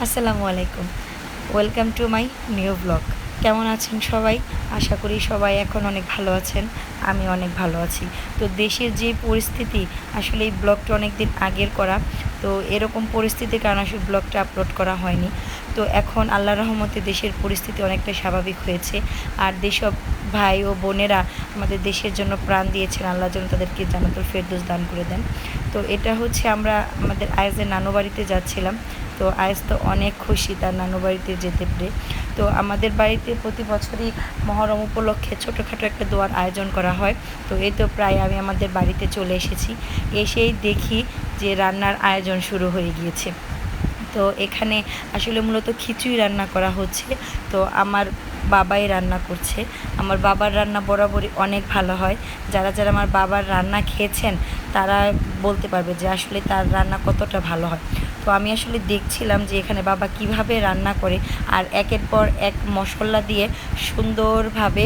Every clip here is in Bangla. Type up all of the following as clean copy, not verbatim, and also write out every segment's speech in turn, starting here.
আসসালামু আলাইকুম। Welcome to my new blog. কেমন আছেন সবাই? আশা করি সবাই এখন অনেক ভালো আছেন। আমি অনেক ভালো আছি। তো দেশের যে পরিস্থিতি, আসলে এই ব্লগটা অনেক দিন আগের করা। তো এরকম পরিস্থিতির কারণে আসলে ব্লগটা আপলোড করা হয়নি। তো এখন আল্লাহর রহমতে দেশের পরিস্থিতি অনেকটা স্বাভাবিক হয়েছে। আর যেসব ভাই ও বোনেরা আমাদের দেশের জন্য প্রাণ দিয়েছেন, আল্লাহ যেন তাদেরকে জান্নাতুল ফেরদৌস দান করে দেন। তো এটা হচ্ছে আমরা আমাদের আয়েজের নানু বাড়িতে যাচ্ছিলাম। তো আয়েজ তো অনেক খুশি তার নানু বাড়িতে যেতে পেরে। তো আমাদের বাড়িতে প্রতি বছরই মহরম উপলক্ষে ছোটোখাটো একটা দোয়ার আয়োজন করা হয়। তো এই তো প্রায় আমি আমাদের বাড়িতে চলে এসেছি। এসেই দেখি যে রান্নার আয়োজন শুরু হয়ে গিয়েছে। তো এখানে আসলে মূলত খিচুড়ি রান্না করা হচ্ছে। তো আমার বাবাই রান্না করছে। আমার বাবার রান্না বরাবরই অনেক ভালো হয়। যারা যারা আমার বাবার রান্না খেয়েছেন তারা বলতে পারবে যে আসলে তার রান্না কতটা ভালো হয়। তো আমি আসলে দেখছিলাম যে এখানে বাবা কিভাবে রান্না করে, আর একের পর এক মশলা দিয়ে সুন্দরভাবে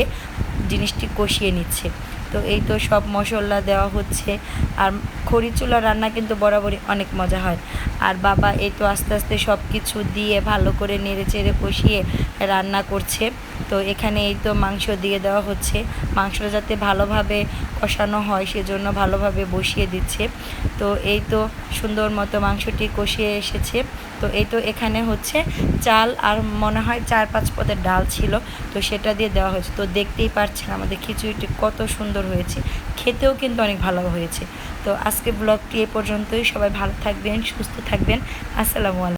জিনিসটি কষিয়ে নিচ্ছে। তো এই তো সব মশলা দেওয়া হচ্ছে। আর খড়ি চুলা রান্না কিন্তু বরাবরই অনেক মজা হয়। আর বাবা এই তো আস্তে আস্তে সব কিছু দিয়ে ভালো করে নেড়ে চেড়ে কষিয়ে রান্না করছে। তো এখানে এই তো মাংস দিয়ে দেওয়া হচ্ছে। মাংসটা যাতে ভালোভাবে কষানো হয় সেজন্য ভালোভাবে বসিয়ে দিচ্ছে। তো এই তো সুন্দর মতো মাংসটি কষিয়ে এসেছে। তো এই তো এখানে হচ্ছে চাল আর মনে হয় 4-5 পদের ডাল ছিল, তো সেটা দিয়ে দেওয়া হয়েছে। তো দেখতেই পাচ্ছেন আমাদের খিচুড়িটি কত সুন্দর হয়েছে, খেতেও কিন্তু অনেক ভালো হয়েছে। তো আজকে ব্লগটি এ পর্যন্তই। সবাই ভালো থাকবেন, সুস্থ থাকবেন। আসসালামু আলাইকুম।